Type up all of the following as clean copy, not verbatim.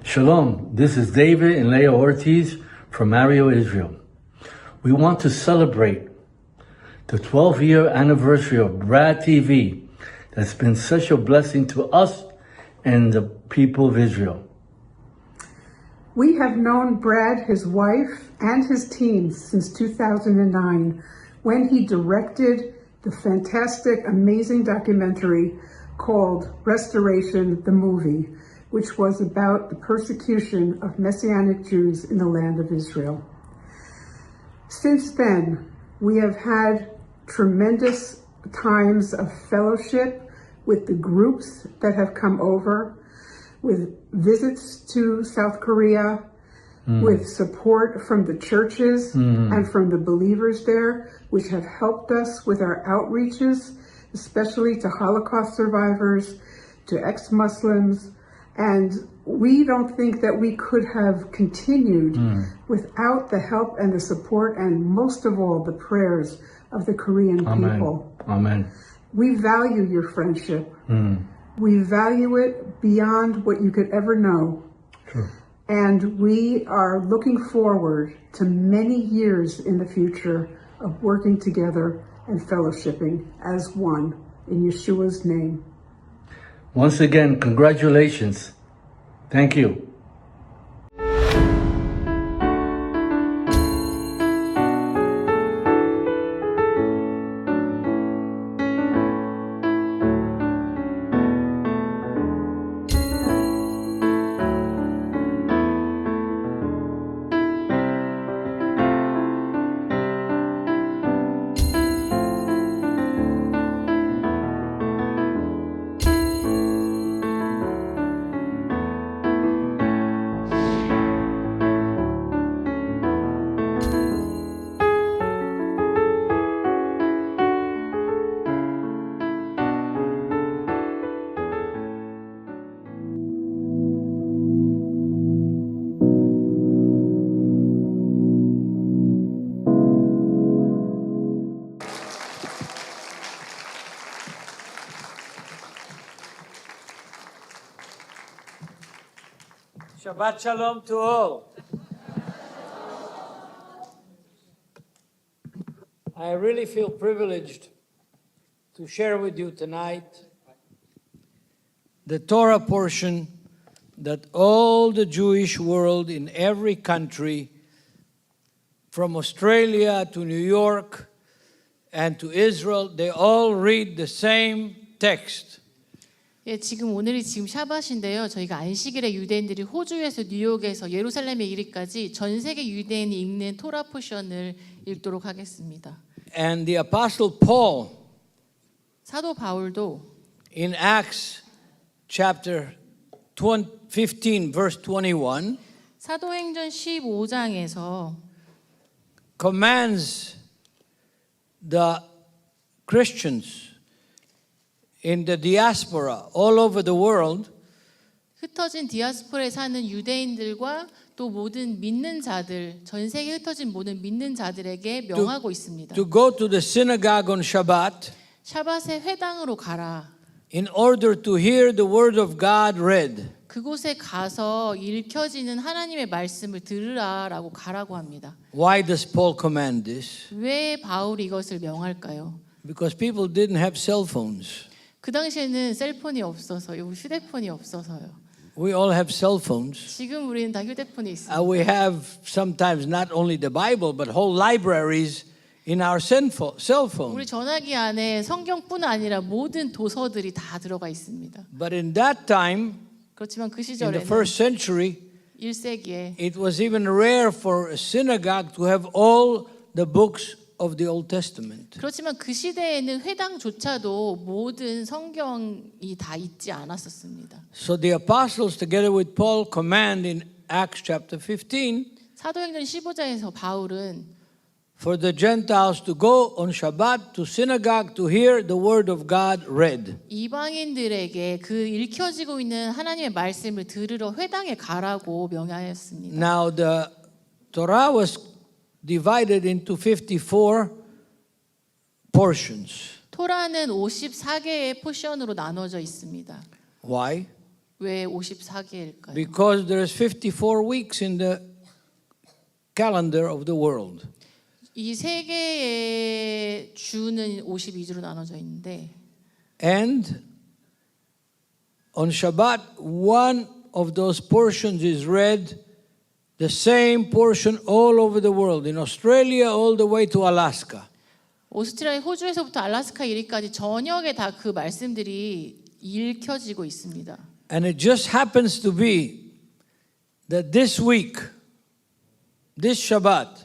Shalom, this is David and Leah Ortiz from Mario, Israel. We want to celebrate the 12-year anniversary of Brad TV that's been such a blessing to us and the people of Israel. We have known Brad, his wife, and his team since 2009 when he directed the fantastic, amazing documentary called Restoration, the Movie, which was about the persecution of Messianic Jews in the land of Israel. Since then, we have had tremendous times of fellowship with the groups that have come over, with visits to South Korea, with support from the churches and from the believers there, which have helped us with our outreaches, especially to Holocaust survivors, to ex-Muslims. And we don't think that we could have continued without the help and the support and most of all the prayers of the Korean people. Amen. We value your friendship. We value it beyond what you could ever know. Sure. And we are looking forward to many years in the future of working together and fellowshipping as one in Yeshua's name. Once again, congratulations. Thank you. Shabbat Shalom to all. I really feel privileged to share with you tonight the Torah portion that all the Jewish world in every country, from Australia to New York and to Israel, they all read the same text. 예, 오늘이 샤밧인데요. 저희가 안식일에 유대인들이 호주에서 뉴욕에서 예루살렘에 이르기까지 전 세계 유대인이 읽는 토라 포션을 읽도록 하겠습니다. And the Apostle Paul, 사도 바울도 in Acts chapter 15, verse 21, 사도행전 15장에서 commands the Christians in the diaspora all over the world 흩어진 디아스포라에 사는 유대인들과 또 모든 믿는 자들, 전 세계 흩어진 모든 믿는 자들에게 명하고 있습니다. to go to the synagogue on Shabbat 샤밧에 회당으로 가라. in order to hear the word of God read. 그곳에 가서 읽혀지는 하나님의 말씀을 들으라라고 가라고 합니다. Why does Paul command this? 왜 바울이 이것을 명할까요? Because people didn't have cell phones. 그 당시에는 셀폰이 없어서요, 휴대폰이 없어서요. We all have cell phones. 지금 우리는 다 휴대폰이 있습니다. We have sometimes not only the Bible but whole libraries in our cell phone. 우리 전화기 안에 성경뿐 아니라 모든 도서들이 다 들어가 있습니다. But in that time, 그렇지만 그 in the 시절에는 first century, 1세기에 it was even rare for a synagogue to have all the books of the Old Testament. 그렇지만 그 시대에는 회당조차도 모든 성경이 다 있지 않았었습니다. So the apostles together with Paul command in Acts chapter 15 사도행전 15장에서 바울은 for the Gentiles to go on Shabbat to synagogue to hear the word of God read. 이방인들에게 그 읽혀지고 있는 하나님의 말씀을 들으러 회당에 가라고 명하였습니다. Now the Torah was divided into 54 portions. 토라는 54개의 포션으로 나눠져 있습니다. Why? 왜 54개일까요? Because there's 54 weeks in the calendar of the world. 이 세 개의 주는 52주로 나눠져 있는데 And on Shabbat, one of those portions is read, the same portion all over the world, in Australia all the way to Alaska. 오스트리아 호주에서부터 알래스카 이리까지 전역에 다 그 말씀들이 읽혀지고 있습니다. And it just happens to be that this week, this Shabbat,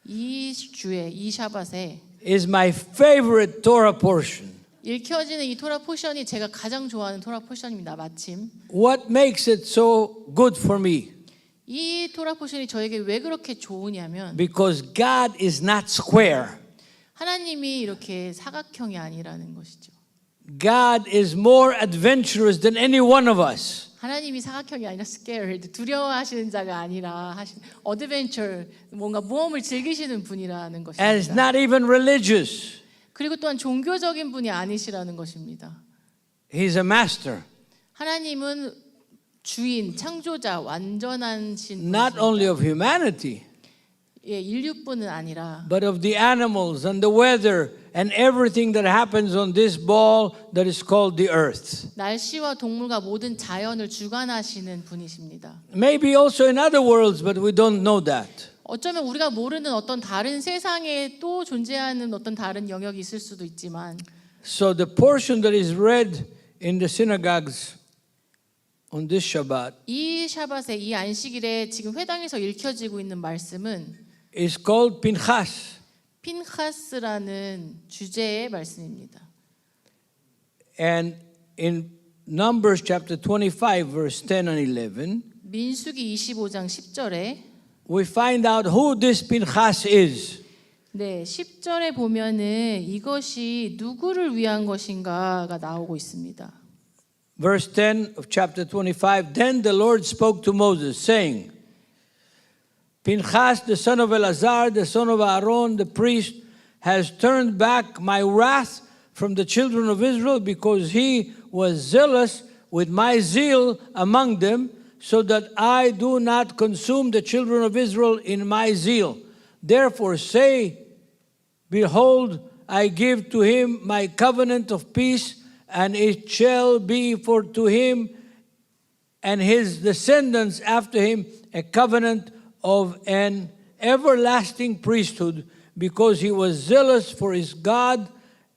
이 주에 이 샤밧에 is my favorite Torah portion. 읽혀지는 이 토라 포션이 제가 가장 좋아하는 토라 포션입니다. 마침 What makes it so good for me? 이 토라 포션이 저에게 왜 그렇게 좋으냐면 Because God is not square. 하나님이 이렇게 사각형이 아니라는 것이죠. God is more adventurous than any one of us. 하나님이 사각형이 아니라 scared, 두려워하시는 자가 아니라 하신 adventure, 뭔가 모험을 즐기시는 분이라는 And it's 것입니다. not even religious. 그리고 또한 종교적인 분이 아니시라는 것입니다. He's a master. 하나님은 주인, 창조자, 완전한 신 Not only of humanity, 예, 인류뿐은 아니라 but of the animals and the weather and everything that happens on this ball that is called the earth. 날씨와 동물과 모든 자연을 주관하시는 분이십니다. Maybe also in other worlds, but we don't know that. 어쩌면 우리가 모르는 어떤 다른 세상에 또 존재하는 어떤 다른 영역이 있을 수도 있지만 So the portion that is read in the synagogues on this Shabbat 이 샤밧에 이 안식일에 지금 회당에서 읽혀지고 있는 말씀은 is called Pinchas. 핀하스라는 주제의 말씀입니다. And in Numbers chapter 25 verse 10 and 11, 민수기 25장 10절에 we find out who this Pinchas is. 네, 10절에 보면은 이것이 누구를 위한 것인가가 나오고 있습니다. Verse 10 of chapter 25, then the Lord spoke to Moses, saying, Pinchas, the son of Eleazar, the son of Aaron, the priest, has turned back my wrath from the children of Israel because he was zealous with my zeal among them, so that I do not consume the children of Israel in my zeal. Therefore say, behold, I give to him my covenant of peace, and it shall be for to him and his descendants after him a covenant of an everlasting priesthood, because he was zealous for his God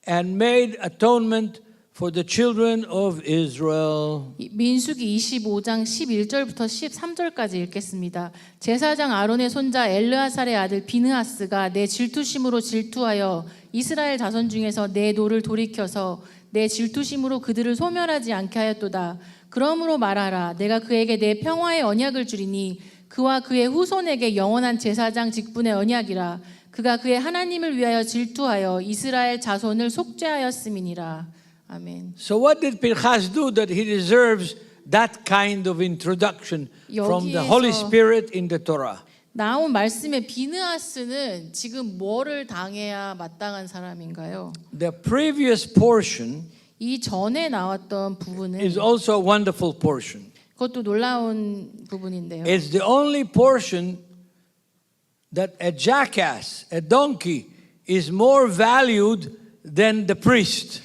and made atonement for the children of Israel. 민수기 25장 11절부터 13절까지 읽겠습니다. 제사장 아론의 손자 엘르아살의 아들 비느하스가 내 질투심으로 질투하여 이스라엘 자손 중에서 내 노를 돌이켜서 내 질투심으로 그들을 소멸하지 않게 하였도다. 그러므로 말하라. 내가 그에게 내 평화의 언약을 주리니 그와 그의 후손에게 영원한 제사장 직분의 언약이라. 그가 그의 하나님을 위하여 질투하여 이스라엘 자손을 속죄하였음이니라. 아멘. So what did Pinchas do that he deserves that kind of introduction from the Holy Spirit in the Torah? 나온 말씀의 비느하스는 지금 뭐를 당해야 마땅한 사람인가요? The previous portion 이 전에 나왔던 부분은 is also a wonderful portion. 그것도 놀라운 부분인데요. It's the only portion that a jackass, a donkey, is more valued than the priest,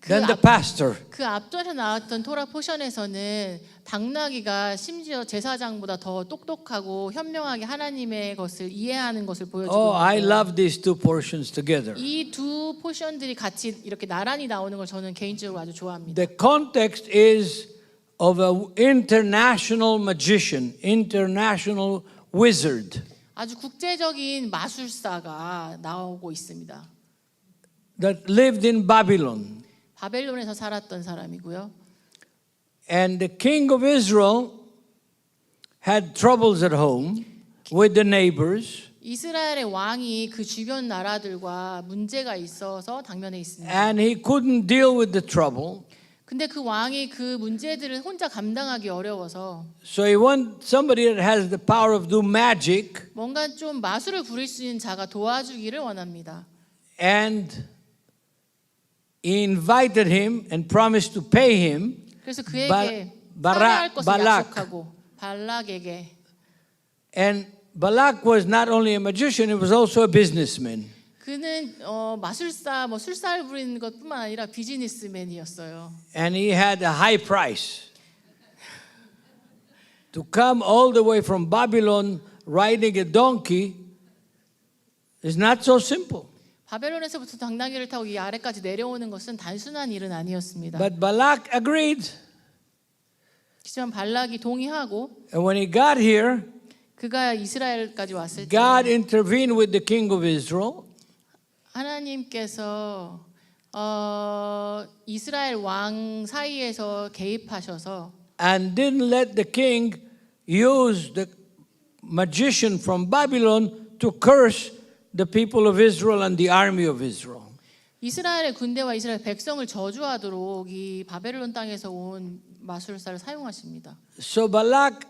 than the pastor. 그 앞전에 나왔던 토라 포션에서는 당나귀가 심지어 제사장보다 더 똑똑하고 현명하게 하나님의 것을 이해하는 것을 보여주고 Oh, I 있는데요. love these two portions together. 이 두 포션들이 같이 이렇게 나란히 나오는 걸 저는 개인적으로 아주 좋아합니다. The context is of an international magician, international wizard 아주 국제적인 마술사가 나오고 있습니다. that lived in Babylon. 바벨론에서 살았던 사람이고요. And the king of Israel had troubles at home with the neighbors. 이스라엘의 왕이 그 주변 나라들과 문제가 있어서 당면에 있습니다. And he couldn't deal with the trouble. 근데 그 왕이 그 문제들을 혼자 감당하기 어려워서 So he wanted somebody that has the power of do magic 뭔가 좀 마술을 부릴 수 있는 자가 도와주기를 원합니다. and he invited him and promised to pay him, 그래서 그에게 살해할 것을 Balak. 약속하고 발락에게. And Balak was not only a magician, he was also a businessman. 그는 마술사, 술사를 부리는 것뿐만 아니라 비즈니스맨이었어요. And he had a high price. To come all the way from Babylon riding a donkey is not so simple. 바벨론에서부터 당나귀를 타고 이 아래까지 내려오는 것은 단순한 일은 아니었습니다. But Balak agreed. 하지만 발락이 동의하고 And when he got here, 그가 이스라엘까지 왔을 때 God intervened with the king of Israel. 하나님께서 이스라엘 왕 사이에서 개입하셔서 And didn't let the king use the magician from Babylon to curse the people of Israel and the army of Israel. 이스라엘의 군대와 이스라엘 백성을 저주하도록 이 바벨론 땅에서 온 마술사를 사용하십니다. So Balak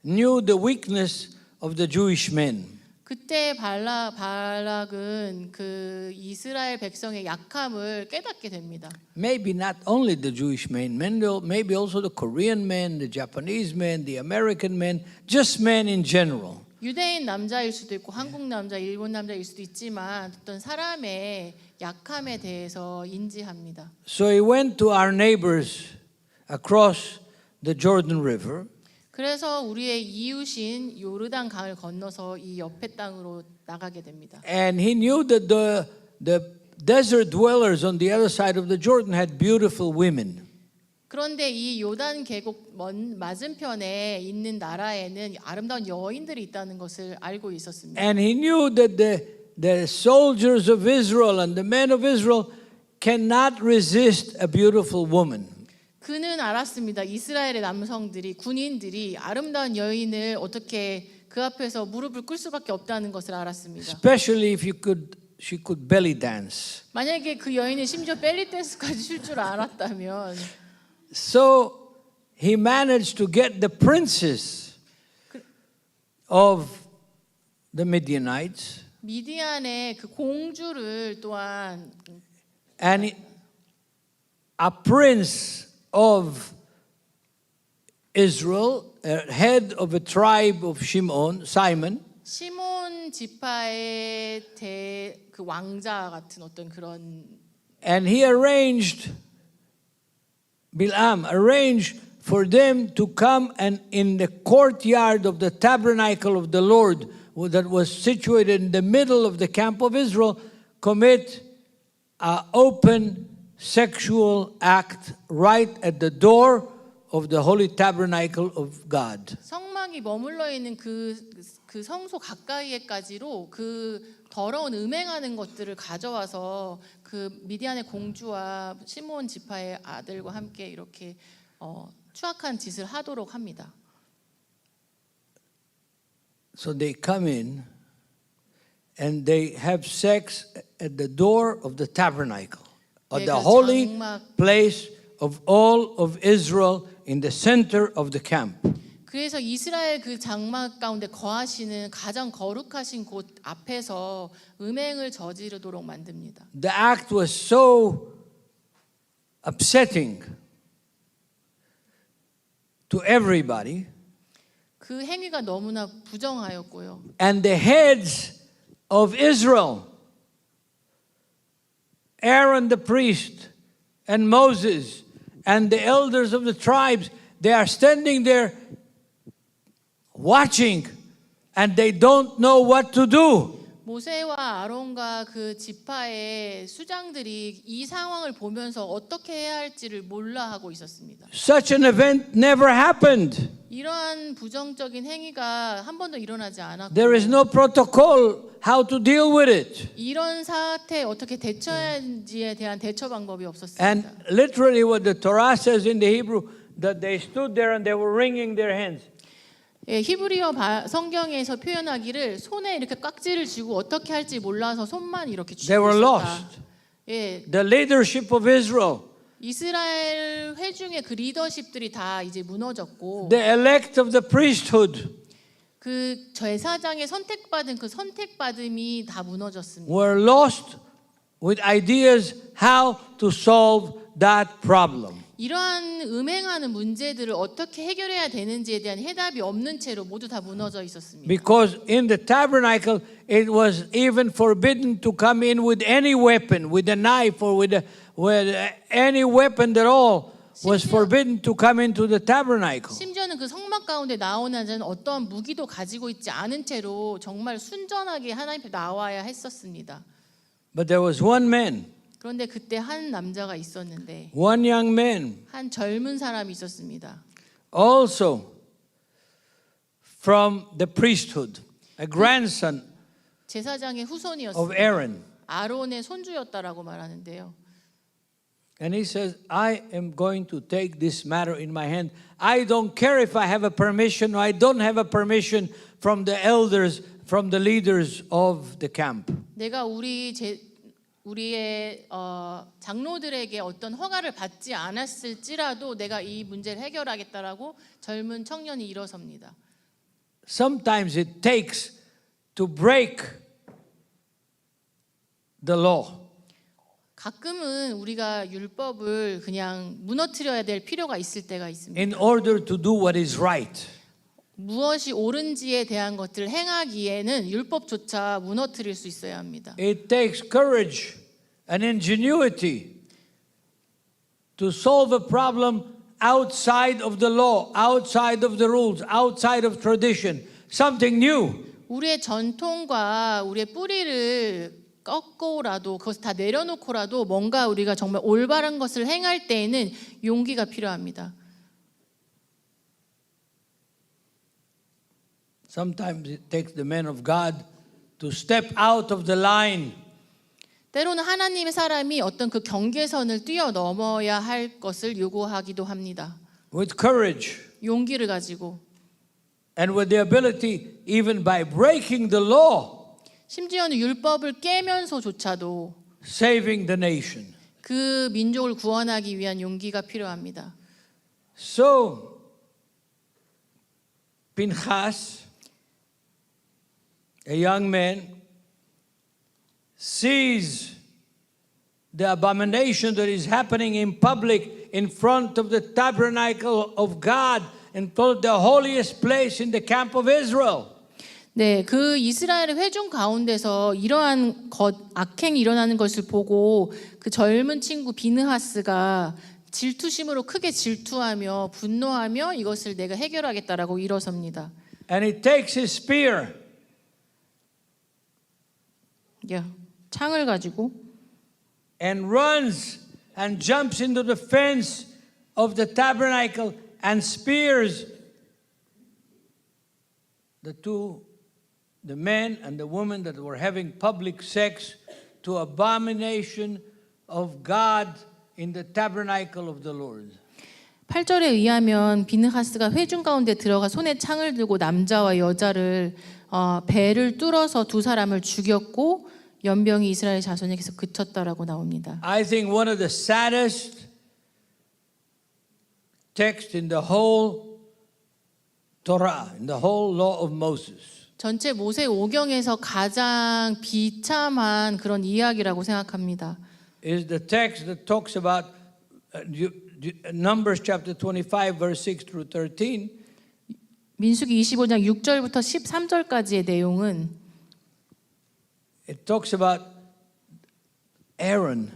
knew the weakness of the Jewish men. 그때 발락은 그 이스라엘 백성의 약함을 깨닫게 됩니다. Maybe not only the Jewish men, maybe also the Korean men, the Japanese men, the American men, just men in general. 유대인 남자일 수도 있고 한국 남자, 일본 남자일 수도 있지만 어떤 사람의 약함에 대해서 인지합니다. So he went to our neighbors across the Jordan River. 그래서 우리의 이웃인 요르단 강을 건너서 이 옆에 땅으로 나가게 됩니다. And he knew that the desert dwellers on the other side of the Jordan had beautiful women. 그런데 이 요단 계곡 맞은편에 있는 나라에는 아름다운 여인들이 있다는 것을 알고 있었습니다. And he knew that the soldiers of Israel and the men of Israel cannot resist a beautiful woman. 그는 알았습니다. 이스라엘의 남성들이 군인들이 아름다운 여인을 어떻게 그 앞에서 무릎을 꿇을 수밖에 없다는 것을 알았습니다. Especially if she could belly dance. 만약에 그 여인이 심지어 벨리 댄스까지 출 줄 알았다면 So he managed to get the princes of the Midianites 미디안의 그 공주를 또한 and a prince of Israel, head of a tribe of Simon, 시몬 지파의 그 왕자 같은 어떤 그런 and he Bilam arranged for them to come and in the courtyard of the tabernacle of the Lord that was situated in the middle of the camp of Israel, commit an open sexual act right at the door of the holy tabernacle of God. 성막이 머물러 있는 그 성소 가까이에까지로 그 더러운 음행하는 것들을 가져와서 그 미디안의 공주와 시몬 지파의 아들과 함께 이렇게 추악한 짓을 하도록 합니다. So they come in and they have sex at the door of the tabernacle, of the holy place of all of Israel in the center of the camp. 그래서 이스라엘 그 장막 가운데 거하시는 가장 거룩하신 곳 앞에서 음행을 저지르도록 만듭니다. The act was so upsetting to everybody. 그 행위가 너무나 부정하였고요. And the heads of Israel, Aaron the priest and Moses and the elders of the tribes, they are standing there watching and they don't know what to do. 모세와 아론과 그 지파의 수장들이 이 상황을 보면서 어떻게 해야 할지를 몰라 하고 있었습니다. Such an event never happened. 이러한 부정적인 행위가 한 번도 일어나지 않았고 There is no protocol how to deal with it. 이런 사태에 어떻게 대처해야지에 대한 대처 방법이 없었습니다. And literally what the Torah says in the Hebrew, that they stood there and they were wringing their hands. 예, 히브리어 성경에서 표현하기를 손에 이렇게 깍지를 쥐고 어떻게 할지 몰라서 손만 이렇게 They 쥐고 were 있었다. lost. 예, The leadership of Israel, 이스라엘 회중의 그 리더십들이 다 이제 무너졌고 the elect of the priesthood, 그 제사장의 선택받은 그 선택받음이 다 무너졌습니다. were lost with ideas how to solve that problem. 이러한 음행하는 문제들을 어떻게 해결해야 되는지에 대한 해답이 없는 채로 모두 다 무너져 있었습니다. Because in the tabernacle, it was even forbidden to come in with any weapon, with a knife or with any weapon at all was forbidden to come into the tabernacle. 심지어는 그 성막 가운데 나오는 자는 어떠한 무기도 가지고 있지 않은 채로 정말 순전하게 하나님 앞에 나와야 했었습니다. But there was one man, 그런데 그때 한 남자가 있었는데 one young man, 한 젊은 사람이 있었습니다. also from the priesthood, a grandson 제사장의 of 후손이었습니다. Aaron. 아론의 손주였다라고 말하는데요. And he says, I am going to take this matter in my hand. I don't care if I have a permission or I don't have a permission from the elders, from the leaders of the camp. 내가 우리의 장로들에게 어떤 허가를 받지 않았을지라도 내가 이 문제를 해결하겠다라고 젊은 청년이 일어섭니다. Sometimes it takes to break the law. 가끔은 우리가 율법을 그냥 무너뜨려야 될 필요가 있을 때가 있습니다. in order to do what is right. 무엇이 옳은지에 대한 것들을 행하기에는 율법조차 무너뜨릴 수 있어야 합니다. It takes courage and ingenuity to solve a problem outside of the law, outside of the rules, outside of tradition, something new. 우리의 전통과 우리의 뿌리를 꺾고라도 그것을 다 내려놓고라도 뭔가 우리가 정말 올바른 것을 행할 때에는 용기가 필요합니다. Sometimes it takes the man of God to step out of the line. 때로는 하나님의 사람이 어떤 그 경계선을 뛰어넘어야 할 것을 요구하기도 합니다. With courage 용기를 가지고 and with the ability, even by breaking the law, 심지어는 율법을 깨면서조차도 saving the nation. 그 민족을 구원하기 위한 용기가 필요합니다. So, Pinchas, a young man, sees the abomination that is happening in public in front of the tabernacle of God, in front of the holiest place in the camp of Israel. 네, 그 이스라엘의 회중 가운데서 이러한 악행이 일어나는 것을 보고 그 젊은 친구 비느하스가 질투심으로 크게 질투하며 분노하며 이것을 내가 해결하겠다라고 일어섭니다. And he takes his spear 창을 가지고 and runs and jumps into the fence of the tabernacle and spears the men and the women that were having public sex to abomination of God in the tabernacle of the Lord. 8절에 의하면 비느하스가 회중 가운데 들어가 손에 창을 들고 남자와 여자를 배를 뚫어서 두 사람을 죽였고 연병이 이스라엘 자손에게서 그쳤다라고 나옵니다. I think one of the saddest texts in the whole Torah, in the whole law of Moses. 전체 모세 오경에서 가장 비참한 그런 이야기라고 생각합니다. Is the text that talks about Numbers chapter 25 verse 6 through 13. 민수기 25장 6절부터 13절까지의 내용은 It talks about Aaron.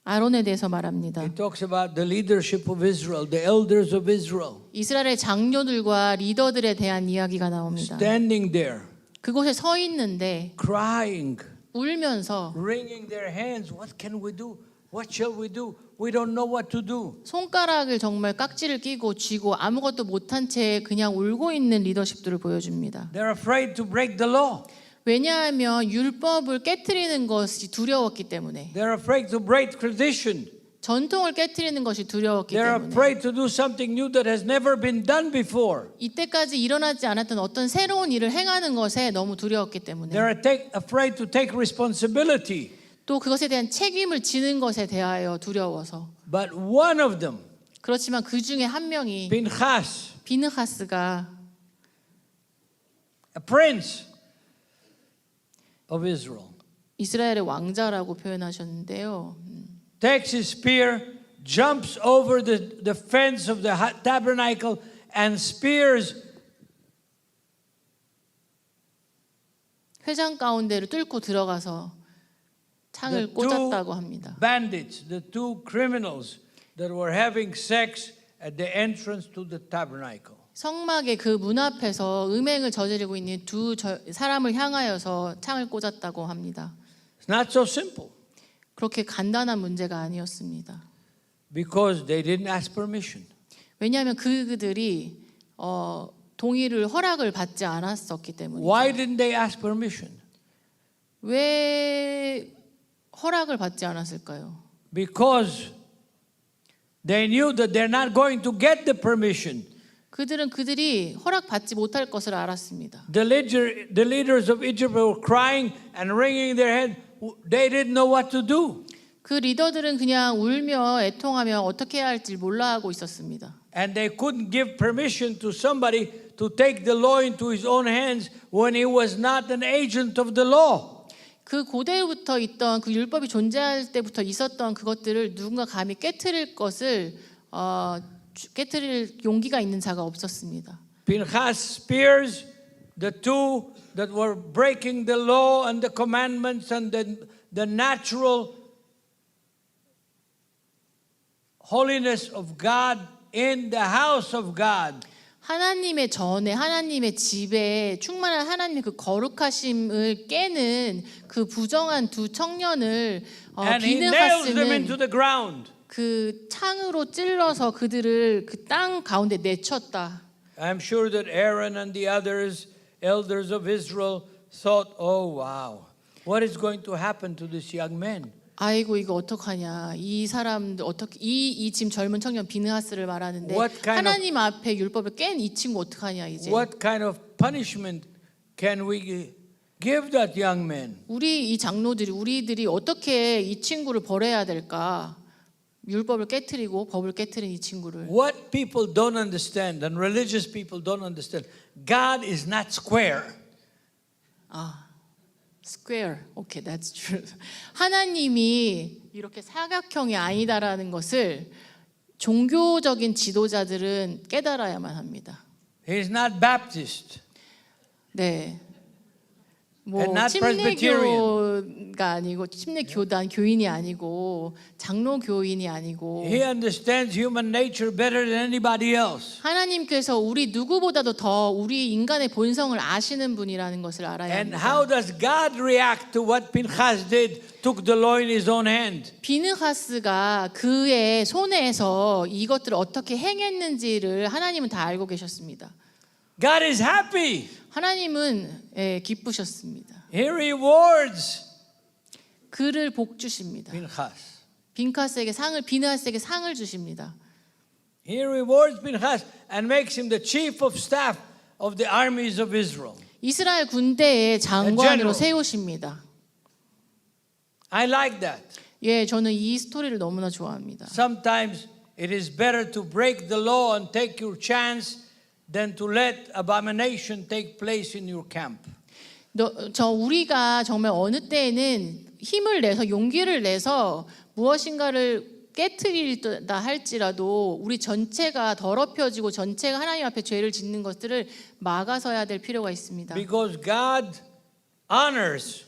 아론에 대해서 말합니다. It talks about the leadership of Israel, the elders of Israel. 이스라엘의 장로들과 리더들에 대한 이야기가 나옵니다. Standing there, 그곳에 서 있는데 crying, 울면서 wringing their hands. What can we do? What shall we do? We don't know what to do. 손가락을 정말 깍지를 끼고 쥐고 아무것도 못한 채 그냥 울고 있는 리더십들을 보여줍니다. They're afraid to break the law. 왜냐하면 율법을 깨트리는 것이 두려웠기 때문에 They're afraid to break tradition. 전통을 깨트리는 것이 두려웠기 They're 때문에 afraid to do something new that has never been done before. 이때까지 일어나지 않았던 어떤 새로운 일을 행하는 것에 너무 두려웠기 때문에 They're afraid to take responsibility. 또 그것에 대한 책임을 지는 것에 대하여 두려워서 But one of them, 그렇지만 그 중에 한 명이 Pinchas, 비느하스가 a prince of Israel, 이스라엘의 왕자라고 표현하셨는데요. takes his spear, jumps over the fence of the tabernacle and spears 회장 가운데를 뚫고 들어가서 창을 the 꽂았다고 합니다. bandits, the two criminals that were having sex at the entrance to the tabernacle. 성막의 그 문 앞에서 음행을 저지르고 있는 두 사람을 향하여서 창을 꽂았다고 합니다. It's not so simple 그렇게 간단한 문제가 아니었습니다. because they didn't ask permission. 왜냐하면 그들이 동의를 허락을 받지 않았었기 때문이죠. Why didn't they ask permission? 왜 허락을 받지 않았을까요? Because they knew that they're not going to get the permission. 그들이 허락받지 못할 것을 알았습니다. The leaders of Egypt were crying and wringing their head. They didn't know what to do. 그 리더들은 그냥 울며 애통하며 어떻게 해야 할지 몰라 하고 있었습니다. And they couldn't give permission to somebody to take the law into his own hands when he was not an agent of the law. 그 고대부터 있던 그 율법이 존재할 때부터 있었던 그것들을 누군가 감히 깨트릴 것을 깨트릴 용기가 있는 자가 없었습니다. Pinchas spears the two that were breaking the law and the commandments and the natural holiness of God in the house of God. 하나님의 전에 하나님의 집에 충만한 하나님의 그 거룩하심을 깨는 그 부정한 두 청년을 And he nails them into 비느하스는 the ground. 그 창으로 찔러서 그들을 그 땅 가운데 내쳤다. I'm sure that Aaron and the others, elders of Israel, thought, oh wow, what is going to happen to this young man? 아이고 이거 어떡하냐. 이 사람들 어떻게 이 지금 젊은 청년 비느하스를 말하는데 What kind 하나님 앞에 율법을 깬 이 친구 어떡하냐 이제. What kind of punishment can we give that young man? 우리 이 장로들이 우리들이 어떻게 이 친구를 벌해야 될까? 율법을 깨트리고 법을 깨트린 이 친구를. What people don't understand and religious people don't understand, God is not square. Square. Okay, that's true. 하나님이 이렇게 사각형이 아니다라는 것을 종교적인 지도자들은 깨달아야만 합니다. He is not Baptist. 네. 뭐 And not 침례교가 아니고 침례교단 교인이 아니고 장로 교인이 아니고 He understands human nature better than anybody else. 하나님께서 우리 누구보다도 더 우리 인간의 본성을 아시는 분이라는 것을 알아야 And 합니다. how does God react to what Pinchas did? Took the law in his own hand. 비느하스가 그의 손에서 이것들을 어떻게 행했는지를 하나님은 다 알고 계셨습니다. God is happy. 하나님은 기쁘셨습니다. He rewards 그를 복 주십니다. Pinchas. 비느하스에게 상을 주십니다. He rewards Pinchas and makes him the chief of staff of the armies of Israel. 이스라엘 군대의 장관으로 세우십니다. I like that. 예, 저는 이 스토리를 너무나 좋아합니다. Sometimes it is better to break the law and take your chance than to let abomination take place in your camp. 우리가 정말 어느 때에는 힘을 내서 용기를 내서 무엇인가를 깨트리다 할지라도 우리 전체가 더럽혀지고 전체가 하나님 앞에 죄를 짓는 것들을 막아서야 될 필요가 있습니다. Because God honors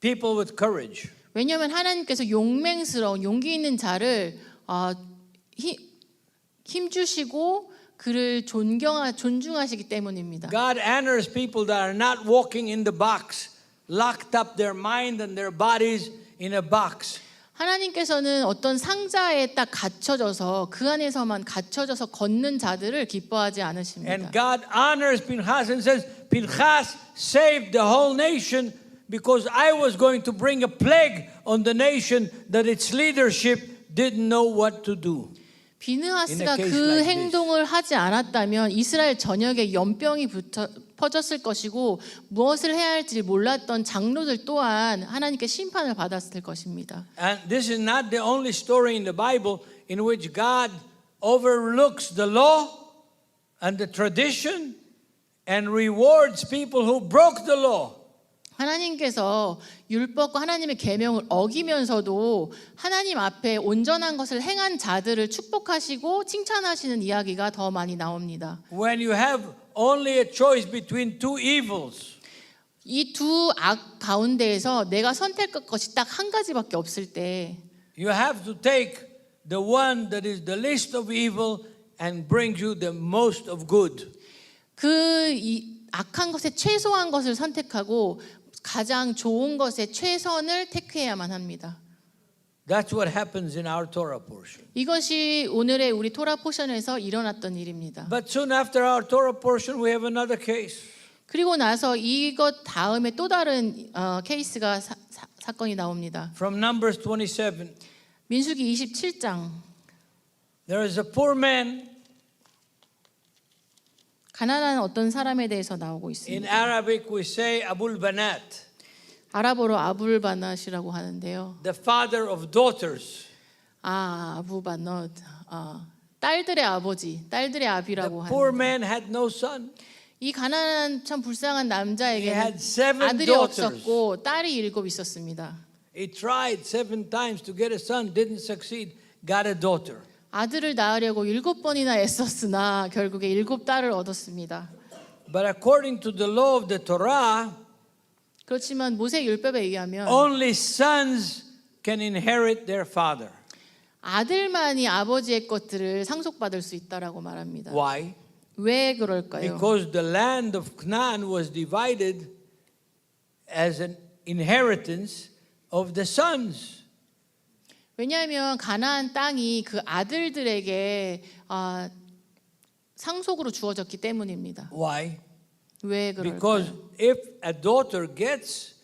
people with courage. 왜냐하면 하나님께서 용맹스러운 용기 있는 자를 힘주시고 그를 존중하시기 때문입니다. God honors people that are not walking in the box, locked up their mind and their bodies in a box. 하나님께서는 어떤 상자에 딱 갇혀져서 그 안에서만 갇혀져서 걷는 자들을 기뻐하지 않으십니다. And God honors Pinchas and says, Pinchas saved the whole nation because I was going to bring a plague on the nation that its leadership didn't know what to do. 비느하스가 그 행동을 하지 않았다면 이스라엘 전역에 연병이 퍼졌을 것이고 무엇을 해야 할지 몰랐던 장로들 또한 하나님께 심판을 받았을 것입니다. And this is not the only story in the Bible in which God overlooks the law and the tradition and rewards people who broke the law. 하나님께서 율법과 하나님의 계명을 어기면서도 하나님 앞에 온전한 것을 행한 자들을 축복하시고 칭찬하시는 이야기가 더 많이 나옵니다. When you have only a choice between two evils, 이 두 악 가운데에서 내가 선택할 것이 딱 한 가지밖에 없을 때 you have to take the one that is the least of evil and brings you the most of good. 이 악한 것에 최소한 것을 선택하고 가장 좋은 것에 최선을 택해야만 합니다. That's what happens in our Torah portion. 이것이 오늘의 우리 토라 포션에서 일어났던 일입니다. But soon after our Torah portion, we have another case. 그리고 나서 이것 다음에 또 다른 케이스가 사건이 나옵니다. From Numbers 27. 민수기 27장. There is a poor man. 가난한 어떤 사람에 대해서 나오고 In 있습니다. Arabic, we say Abul Banat, 아랍어로 아불바낫이라고 하는데요. the father of daughters. 아부바낫. 딸들의 아버지, 딸들의 The 아비라고 poor 하는. man had no son. 이 가난한 참 불쌍한 He 남자에게는 had 7 아들이 daughters. 없었고 딸이 7 있었습니다. He tried 7 times to get a son, didn't succeed, got a daughter. 아들을 낳으려고 7번이나 애썼으나 결국에 7딸을 얻었습니다. But according to the law of the Torah, 그렇지만 모세 율법에 의하면 only sons can inherit their father. 아들만이 아버지의 것들을 상속받을 수 있다라고 말합니다. Why? 왜 그럴까요? Because the land of Canaan was divided as an inheritance of the sons. 왜냐하면 가나안 땅이 그 아들들에게 상속으로 주어졌기 때문입니다. Why? 왜 Because 그럴까요? if a daughter gets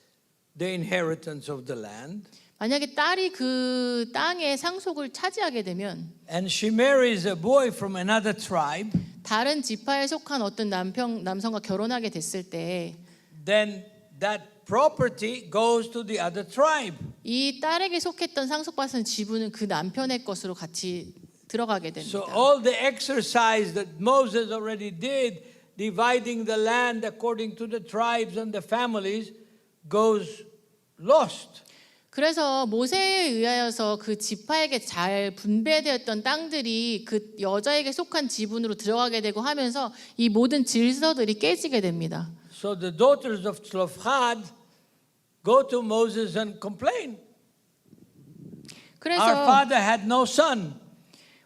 the inheritance of the land 만약에 딸이 그 땅의 상속을 차지하게 되면 and she marries a boy from another tribe, 다른 지파에 속한 어떤 남성과 결혼하게 됐을 때 then that property goes to the other tribe. 이 딸에게 속했던 상속받은 지분은 그 남편의 것으로 같이 들어가게 됩니다. So all the exercise that Moses already did, dividing the land according to the tribes and the families, goes lost. 그래서 모세에 의하여서 그 지파에게 잘 분배되었던 땅들이 그 여자에게 속한 지분으로 들어가게 되고 하면서 이 모든 질서들이 깨지게 됩니다. So the daughters of Tzlofchad go to Moses and complain. Our 그래서 father had no son.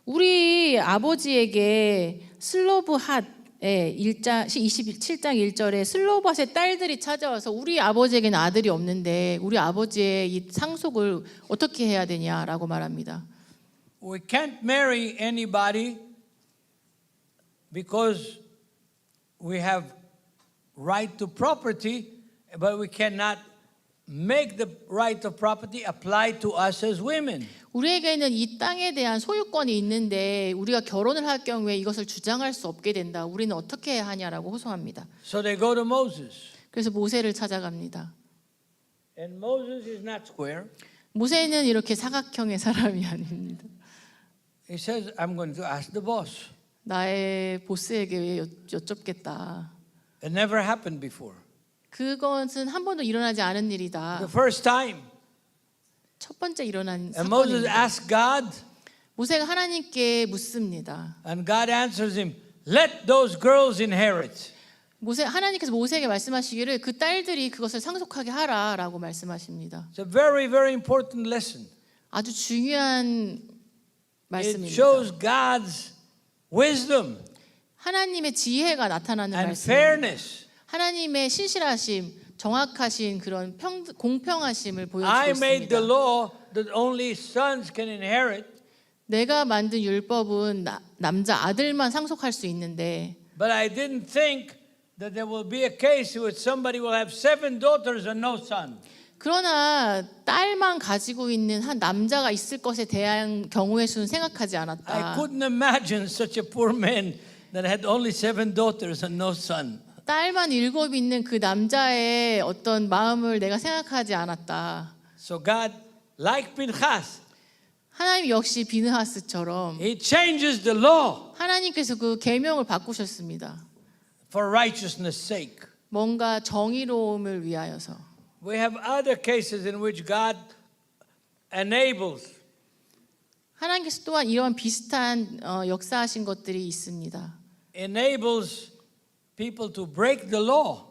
우리 아버지에게 슬로브핫의 27장 1절에 슬로브핫의 딸들이 찾아와서 우리 아버지에게는 아들이 없는데 우리 아버지의 이 상속을 어떻게 해야 되냐라고 말합니다. We can't marry anybody because we have right to property, but we cannot make the right of property apply to us as women. 우리에게는 이 땅에 대한 소유권이 있는데 우리가 결혼을 할 경우에 이것을 주장할 수 없게 된다. 우리는 어떻게 해야 하냐라고 호소합니다. So they go to Moses. 그래서 모세를 찾아갑니다. And Moses is not square. 모세는 이렇게 사각형의 사람이 아닙니다. He says, I'm going to ask the boss. 나의 보스에게 여쭙겠다. It never happened before. 그것은 한 번도 일어나지 않은 일이다. The first time. 첫 번째 일어난 And Moses 사건입니다. asked God, 모세가 하나님께 묻습니다. and God answers him, let those girls inherit. 하나님께서 모세에게 말씀하시기를 그 딸들이 그것을 상속하게 하라라고 말씀하십니다. It's a very, very important lesson. 아주 중요한 It 말씀입니다. shows God's wisdom 하나님의 지혜가 나타나는 and 말씀입니다. fairness. 하나님의 신실하심, 정확하신 그런 공평하심을 I made the 보여주고 있습니다. law that only sons can inherit, 내가 만든 율법은 남자 아들만 상속할 수 있는데 but I didn't think that there will be a case where somebody will have 7 daughters and no son. 그러나 딸만 가지고 있는 한 남자가 있을 것에 대한 경우의 수는 생각하지 I 않았다. couldn't imagine such a poor man that had only 7 daughters and no son. 딸만 7 있는 그 남자의 어떤 마음을 내가 생각하지 않았다. So God, like Pinchas, 하나님 역시 비느하스처럼 He changes the law 하나님께서 그 계명을 바꾸셨습니다. for righteousness' sake. 뭔가 정의로움을 위하여서. We have other cases in which God enables 하나님께서 또한 이런 비슷한 역사하신 것들이 있습니다. enables people to break the law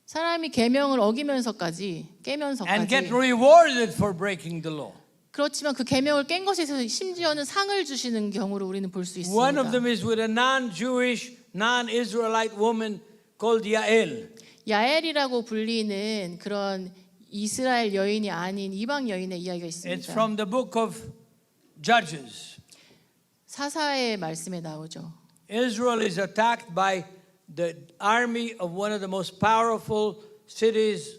사람이 계명을 어기면서까지 and 깨면서까지 get rewarded for breaking the law. 그렇지만 그 계명을 깬 것에 있어서 심지어는 상을 주시는 경우를 우리는 볼 수 있습니다. One of them is with a non-Jewish, non-Israelite woman called Yael. 야엘이라고 불리는 그런 이스라엘 여인이 아닌 이방 여인의 이야기가 It's 있습니다. from the book of Judges. 사사의 말씀에 나오죠. Israel is attacked by the army of one of the most powerful cities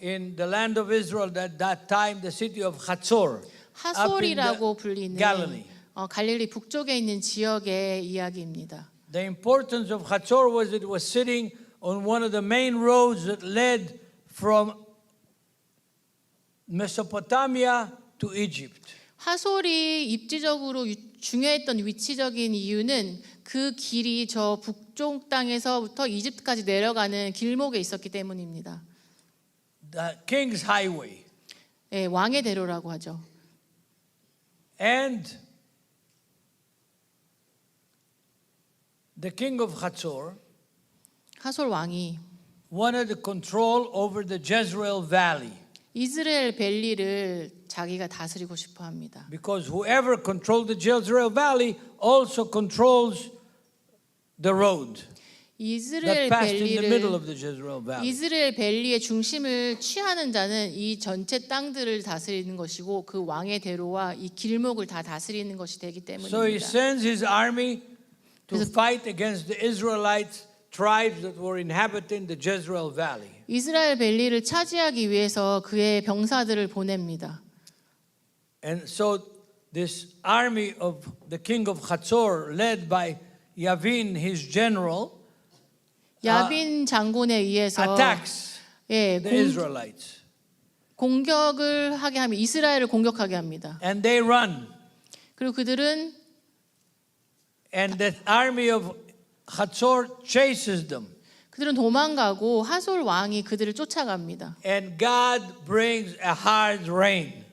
in the land of Israel at that time, the city of Hatzor, up in 하솔이라고 the 불리는 Galilee. 갈릴리 북쪽에 있는 지역의 이야기입니다. The importance of Hatzor was it was sitting on one of the main roads that led from Mesopotamia to Egypt. 하솔이 입지적으로 중요했던 위치적인 이유는 그 길이 저 북쪽 땅에서부터 이집트까지 내려가는 길목에 있었기 때문입니다. The King's Highway. 예, 왕의 대로라고 하죠. And the king of Hatzor 하솔 왕이 wanted to control over the Jezreel Valley 이스라엘 벨리를 자기가 다스리고 싶어 합니다. because whoever controlled the Jezreel Valley also controls the road 이스라엘 that passed in the middle 벨리를 of the Jezreel Valley. 이스라엘 벨리의 중심을 취하는 자는 이 전체 땅들을 다스리는 것이고 그 왕의 대로와 이 길목을 다 다스리는 것이 되기 So he 때문입니다. sends his army to fight against the Israelites tribes that were inhabiting the Jezreel Valley. 이스라엘 벨리를 차지하기 위해서 그의 병사들을 보냅니다. And so this army of the king of Hatzor led by Yavin, his general, 야빈 장군에 의해서 attacks 예, the Israelites. 공격을 하게 하면 이스라엘을 공격하게 합니다. And they run. 그리고 그들은 And the army of Hatzor chases them. 그들은 도망가고 하솔 왕이 그들을 쫓아갑니다. And God brings a hard rain.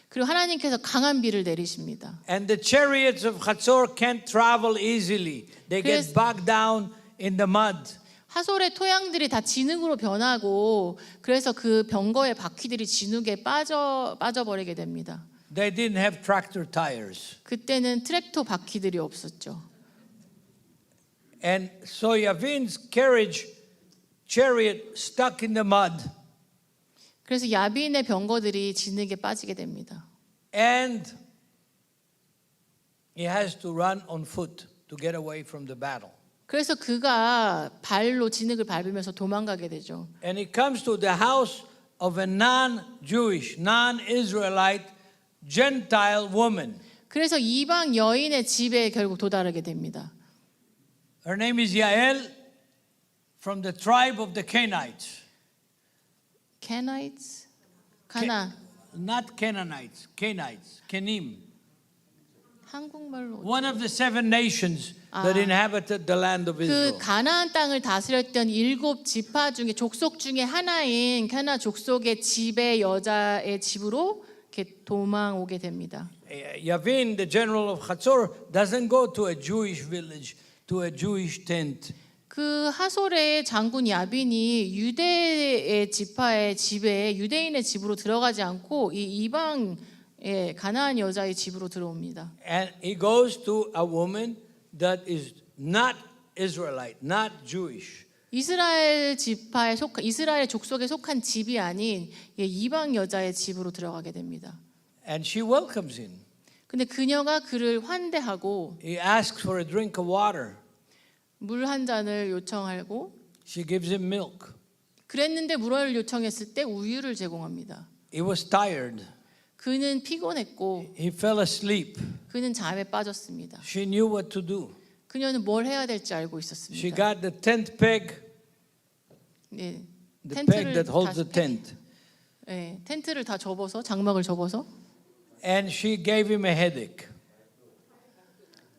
그리고 하나님께서 강한 비를 내리십니다. And the chariots of Hatzor can't travel easily. They get 그래서- bogged down in the mud. 하솔의 토양들이 다 진흙으로 변하고 그래서 그 병거의 바퀴들이 진흙에 빠져버리게 됩니다. They didn't have tractor tires. 그때는 트랙터 바퀴들이 없었죠. And so Yavin's chariot stuck in the mud. 그래서 야빈의 병거들이 진흙에 빠지게 됩니다. And he has to run on foot to get away from the battle. 그래서 그가 발로 진흙을 밟으면서 도망가게 되죠. And he comes to the house of a non-Jewish, non-Israelite, Gentile woman. 그래서 이방 여인의 집에 결국 도달하게 됩니다. Her name is Yael from the tribe of the Canaanites. Canaanites? 가나 Not Canaanites, Canaanites, Kenim. 한국말로 One of the 7 nations that inhabited the land of 그 Israel. 가나안 땅을 다스렸던 7 지파 중에 족속 중에 하나인 카나 족속의 집의 여자의 집으로 이렇게 도망오게 됩니다. Yavin, the general of Hatzor, doesn't go to a Jewish village, to a Jewish tent. 그 하솔의 장군 야빈이 유대의 지파의 집에 유대인의 집으로 들어가지 않고 이 이방의 가나안 여자의 집으로 들어옵니다. And he goes to a woman that is not Israelite, not Jewish. 이스라엘 지파에 이스라엘 족속에 속한 집이 아닌 이방 여자의 집으로 들어가게 됩니다. And she welcomes him. 근데 그녀가 그를 환대하고 He asks for a drink of water. 물 한 잔을 요청하고 She gives him milk. 그랬는데 물을 요청했을 때 우유를 제공합니다. He was tired. 그는 피곤했고 He fell asleep. 그는 잠에 빠졌습니다. She knew what to do. 그녀는 뭘 해야 될지 알고 She 있었습니다. got the tent peg, 네, the peg that 다 holds the tent. 네, 텐트를 다 접어서 장막을 접어서 And she gave him a headache.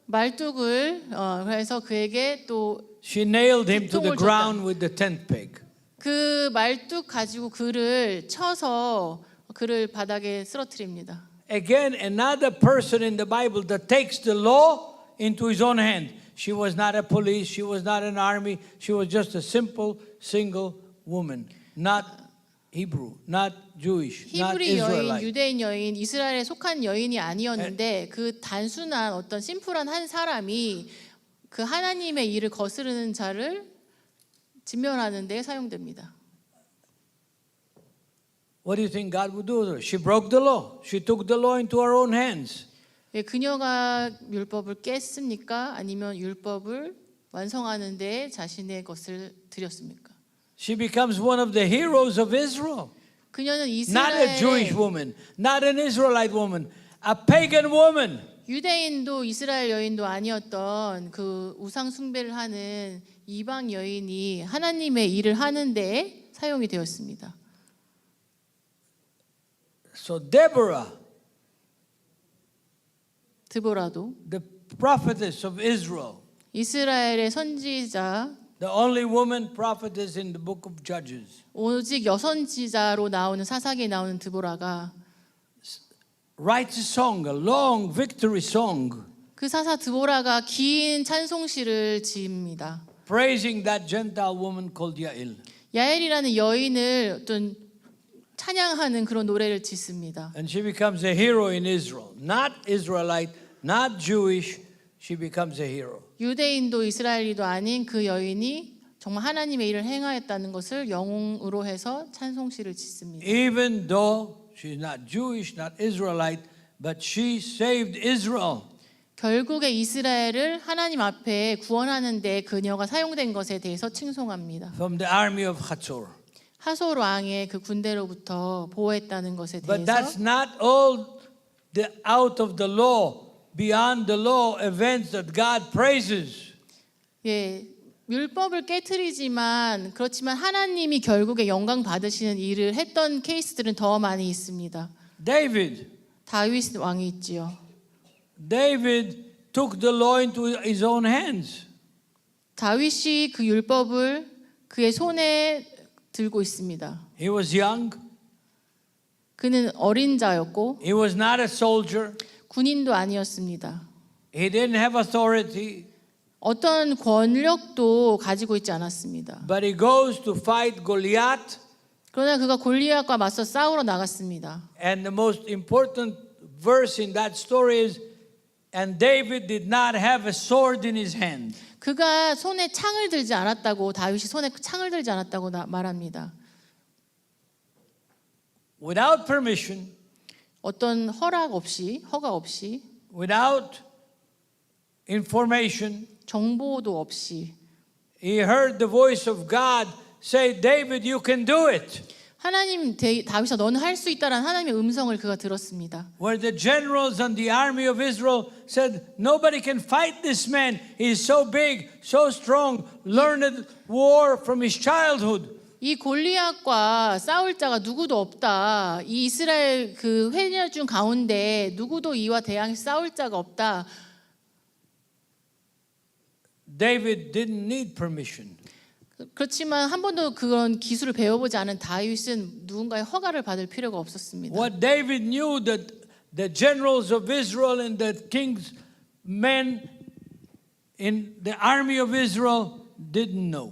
말뚝을 해서 그에게 또 She nailed him to the 두통을 ground with the tent peg. 그 말뚝 가지고 그를 쳐서 그를 바닥에 쓰러뜨립니다. Again, another person in the Bible that takes the law into his own hand. She was not a police, she was not an army, she was just a simple single woman, not Hebrew, not Jewish, not 히브리 여인, Israelite. 유대인 여인, 이스라엘에 속한 여인이 아니었는데 그 단순한 어떤 심플한 한 사람이 그 하나님의 일을 거스르는 자를 진멸하는 데 사용됩니다. What do you think God would do with her? She broke the law. She took the law into her own hands. 예, 그녀가 율법을 깼습니까? 아니면 율법을 완성하는 데 자신의 것을 들였습니까? She becomes one of the heroes of Israel. 그녀는 Not a Jewish 이스라엘의 woman, not an Israelite woman, a pagan woman. 유대인도 이스라엘 여인도 아니었던 그 우상 숭배를 하는 이방 여인이 하나님의 일을 하는데 사용이 되었습니다. So Deborah, 드보라도 the prophetess of Israel, 이스라엘의 선지자 the only woman prophetess in the book of Judges, 오직 여선지자로 나오는 사사기에 나오는 드보라가 writes a song, a long victory song, 그 사사 드보라가 긴 찬송시를 지읍니다. praising that Gentile woman called Yael. 야엘이라는 여인을 어떤 찬양하는 그런 노래를 짓습니다. And she becomes a hero in Israel. Not Israelite, not Jewish, she becomes a hero. 유대인도 이스라엘이도 아닌 그 여인이 정말 하나님의 일을 행하였다는 것을 영웅으로 해서 찬송시를 짓습니다. Even though she's not Jewish, not Israelite, but she saved Israel. 결국에 이스라엘을 하나님 앞에 구원하는 데 그녀가 사용된 것에 대해서 칭송합니다. From the army of Hatzor. 하솔 왕의 그 군대로부터 보호했다는 것에 But 대해서 that's not all the out of the law, beyond the law events that God praises. 예, 율법을 깨트리지만 그렇지만 하나님이 결국에 영광 받으시는 일을 했던 케이스들은 더 많이 있습니다. David. 다윗 왕이 있지요. David took the law into his own hands. 다윗이 그 율법을 그의 손에 들고 있습니다. He was young. 그는 어린 자였고 He was not a soldier. 군인도 아니었습니다. He didn't have authority. 어떤 권력도 가지고 있지 않았습니다. But he goes to fight Goliath. 그러나 그가 골리앗과 맞서 싸우러 나갔습니다. And the most important verse in that story is, and David did not have a sword in his hand. 그가 손에 창을 들지 않았다고 다윗이 손에 창을 들지 않았다고 말합니다. Without permission, 어떤 허락 없이 허가 없이 without information, 정보도 없이 he heard the voice of God say, David, you can do it. 하나님 다윗아 너는 할 수 있다라는 하나님의 음성을 그가 들었습니다. Where the generals and the army of Israel said, nobody can fight this man. He's so big, so strong, learned war from his childhood. 이 골리앗과 싸울 자가 누구도 없다. 이 이스라엘 그 회녀중 가운데 누구도 이와 대항해 싸울 자가 없다. David didn't need permission. 그렇지만 한 번도 그런 기술을 배워보지 않은 다윗은 누군가의 허가를 받을 필요가 없었습니다. What David knew that the generals of Israel and the king's men in the army of Israel didn't know.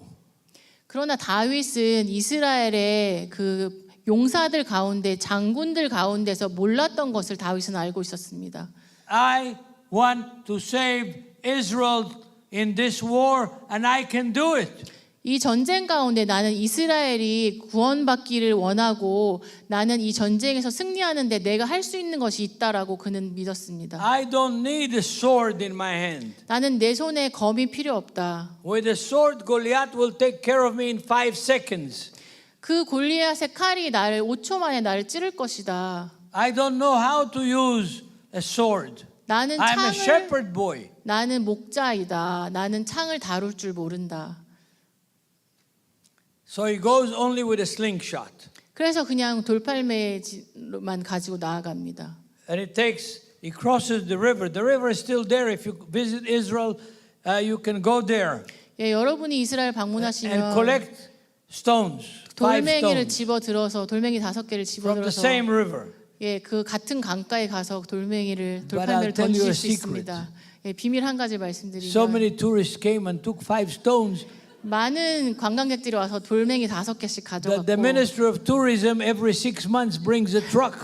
그러나 다윗은 이스라엘의 그 용사들 가운데 장군들 가운데서 몰랐던 것을 다윗은 알고 있었습니다. I want to save Israel in this war and I can do it. 이 전쟁 가운데 나는 이스라엘이 구원받기를 원하고 나는 이 전쟁에서 승리하는데 내가 할 수 있는 것이 있다라고 그는 믿었습니다. I don't need a sword in my hand. 나는 내 손에 검이 필요 없다. With a sword, Goliath will take care of me in 5 seconds. 그 골리앗의 칼이 나를 5초 만에 나를 찌를 것이다. I don't know how to use a sword. 나는 I'm a shepherd boy. 나는 목자이다. 나는 창을 다룰 줄 모른다. So he goes only with a slingshot. 그래서 그냥 돌팔매만 가지고 나아갑니다. And he crosses the river. The river is still there. If you visit Israel, you can go there 예, 여러분이 이스라엘 and 방문하시면 collect stones, five 돌멩이를 stones 집어 들어서 돌멩이 5개를 집어 from the 들어서 same river. 예, 그 같은 강가에 가서 돌멩이를 But 돌팔매를 I'll tell you 던질 a 수 secret. 있습니다. 예, 비밀 한 가지 So 말씀드리면 many tourists came and took 5 stones 많은 관광객들이 와서 돌멩이 5개씩 that the 가져갔고 Minister of Tourism every 6 months brings a truck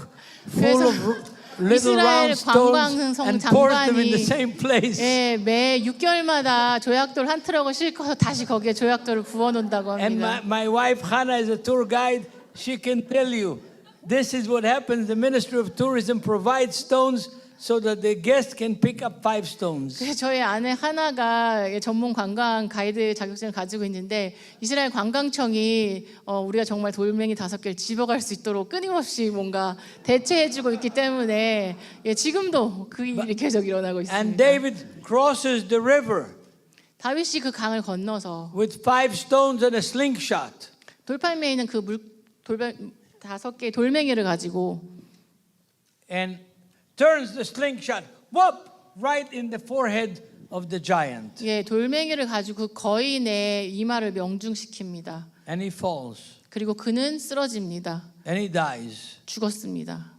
full 그래서 of little 이스라엘 round stones 관광성 and pours them in the 장관이 same place. 예, 매 6개월마다 조약돌 한 트럭을 싣고서 다시 거기에 조약돌을 부어 놓는다고 And 합니다. my wife Hannah is a tour guide. She can tell you this is what happens. The Minister of Tourism provides stones so that the guest can pick up 5 stones. 그래서 저희 아내 하나가 전문 관광 가이드 자격증을 가지고 있는데 이스라엘 관광청이 우리가 정말 돌멩이 5개를 집어갈 수 있도록 끊임없이 뭔가 대체해주고 있기 때문에 예, 지금도 그 일이 계속 일어나고 And 있습니다. David crosses the river 다윗이 그 강을 건너서 with 5 stones and a slingshot. 돌팔매에 있는 그 돌발 5개의 돌멩이를 가지고 And turns the slingshot, whoop, right in the forehead of the giant. 예, 돌멩이를 가지고 그 거인의 이마를 명중시킵니다. And he falls 그리고 그는 쓰러집니다. and he dies. 죽었습니다.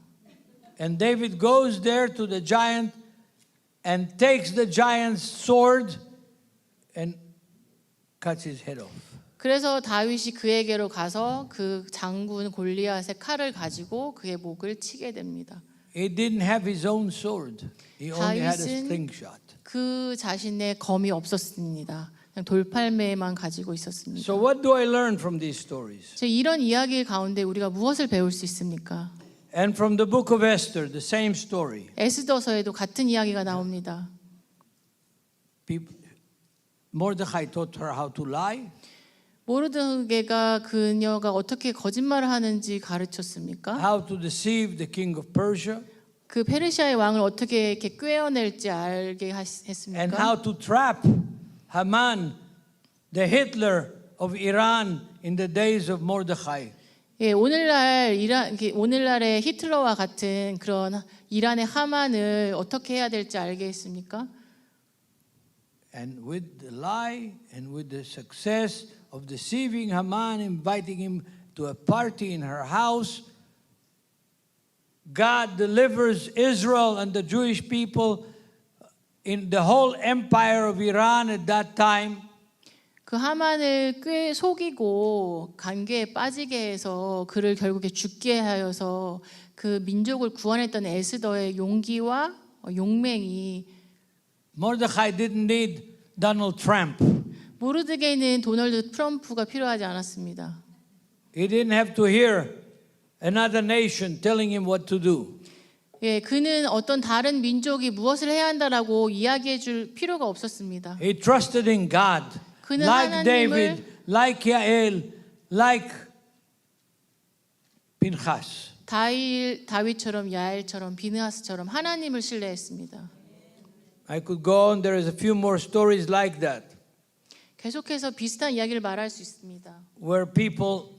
And David goes there to the giant and takes the giant's sword and cuts his head off. 그래서 다윗이 그에게로 가서 그 장군 골리앗의 칼을 가지고 그의 목을 치게 됩니다. He didn't have his own sword. He only had a 다윗은 slingshot. 그 자신의 검이 없었습니다. 그냥 돌팔매만 가지고 있었습니다. So what do I learn from these stories? 이런 이야기 가운데 우리가 무엇을 배울 수 있습니까? And from the book of Esther, the same story. 에스더서에도 같은 이야기가 나옵니다. Mordecai taught her how to lie. 모르드게가 그녀가 어떻게 거짓말을 하는지 가르쳤습니까? How to deceive the king of Persia. 그 페르시아의 왕을 어떻게 이렇게 꿰어낼지 알게 And 했습니까? how to trap Haman, the Hitler of Iran in the days of Mordecai. 예, 오늘날의 히틀러와 같은 그런 이란의 하만을 어떻게 해야 될지 알게 했습니까? And with the lie and with the success of deceiving Haman, inviting him to a party in her house, God delivers Israel and the Jewish people in the whole empire of Iran at that time. 그 하만을 꽤 속이고 관계에 빠지게 해서 그를 결국에 죽게 하여서 그 민족을 구원했던 에스더의 용기와 용맹이 Mordecai didn't need Donald Trump. 모르드게는 도널드 트럼프가 필요하지 않았습니다. He didn't have to hear another nation telling him what to do. 예, 그는 어떤 다른 민족이 무엇을 해야 한다라고 이야기해 줄 필요가 없었습니다. He trusted in God, 그는 like 하나님을- David, like Yael, like Pinchas. 다윗처럼 야엘처럼 비느하스처럼 하나님을 신뢰했습니다. I could go on. There is a few more stories like that, 계속해서 비슷한 이야기를 말할 수 있습니다. where people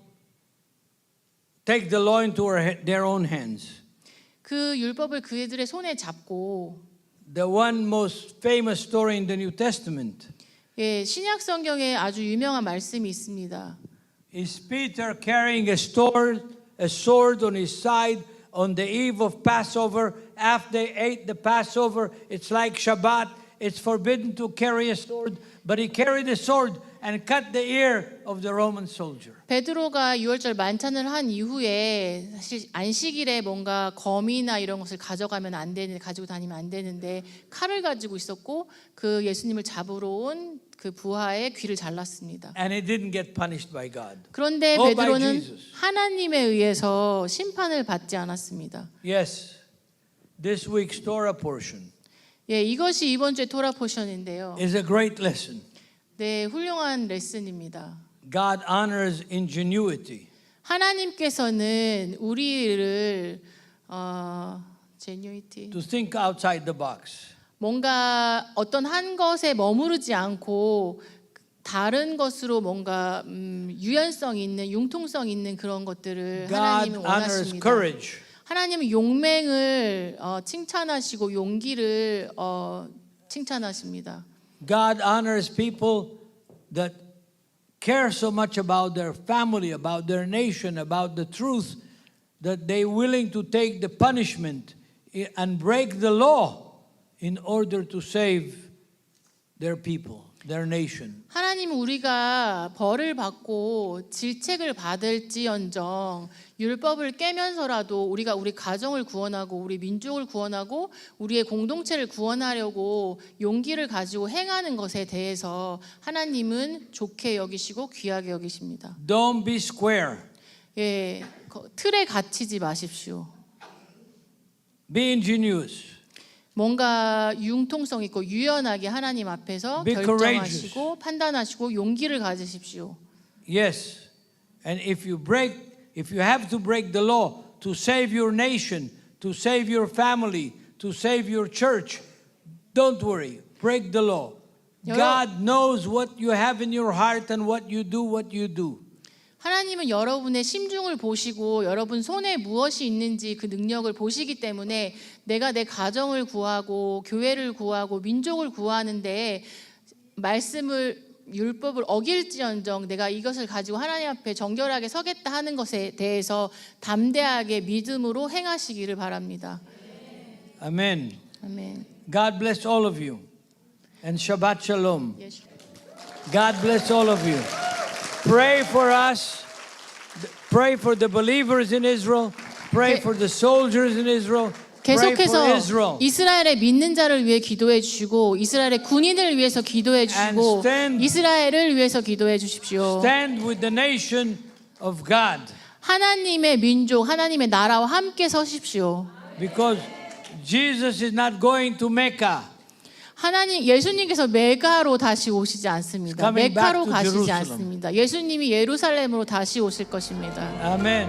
take the law into their own hands. 그 율법을 그들의 손에 잡고 The one most famous story in the New Testament 예, 신약 성경에 아주 유명한 말씀이 있습니다. is Peter carrying a sword on his side on the eve of Passover. After they ate the Passover, it's like Shabbat. It's forbidden to carry a sword, but he carried a sword and cut the ear of the Roman soldier. 베드로가 유월절 만찬을 한 이후에 사실 안식일에 뭔가 검이나 이런 것을 가져가면 안 되는 가지고 다니면 안 되는데 칼을 가지고 있었고 그 예수님을 잡으러 온 그 부하의 귀를 잘랐습니다. And he didn't get punished by God. 그런데 Oh, by 베드로는 Jesus. 하나님에 의해서 심판을 받지 않았습니다. Yes, this week's Torah portion 예, 이것이 이번 주의 토라 포션인데요. is a great lesson. 네, 훌륭한 레슨입니다. God honors ingenuity. 하나님께서는 우리를 genuity To think outside the box. 뭔가 어떤 한 것에 머무르지 않고 다른 것으로 뭔가 유연성 있는 융통성 있는 그런 것들을 God 하나님은 honors 원하십니다. courage. 하나님은 용맹을 칭찬하시고 용기를 칭찬하십니다. God honors people that care so much about their family, about their nation, about the truth, that they're willing to take the punishment and break the law in order to save their people, their nation. 하나님은 우리가 벌을 받고 질책을 받을지언정 율법을 깨면서라도 우리가 우리 가정을 구원하고 우리 민족을 구원하고 우리의 공동체를 구원하려고 용기를 가지고 행하는 것에 대해서 하나님은 좋게 여기시고 귀하게 여기십니다. Don't be square. 예, 틀에 갇히지 마십시오. Be ingenious. 뭔가 융통성 있고 유연하게 하나님 앞에서 Be 결정하시고 판단하시고 용기를 가지십시오. Yes. And if you have to break the law to save your nation, to save your family, to save your church, don't worry. Break the law. God knows what you have in your heart and what you do. 하나님은 여러분의 심중을 보시고 여러분 손에 무엇이 있는지 그 능력을 보시기 때문에 내가 내 가정을 구하고 교회를 구하고 민족을 구하는데 말씀을 율법을 어길지언정 내가 이것을 가지고 하나님 앞에 정결하게 서겠다 하는 것에 대해서 담대하게 믿음으로 행하시기를 바랍니다. Amen. 아멘. God bless all of you. And Shabbat Shalom. 예수. God bless all of you. Pray for us. Pray for the believers in Israel. Pray for the soldiers in Israel. Pray for 계속해서 Israel. 이스라엘의 믿는 자를 위해 기도해 주시고 이스라엘의 군인을 위해서 기도해 주시고 stand- 이스라엘을 위해서 기도해 주십시오. Stand with the nation of God. 하나님의 민족, 하나님의 나라와 함께 서십시오. Because Jesus is not going to Mecca. 예수님께서 메가로 다시 오시지 않습니다. coming back 메카로 to 가시지 Jerusalem. 않습니다. 예수님이 예루살렘으로 다시 오실 것입니다. Amen.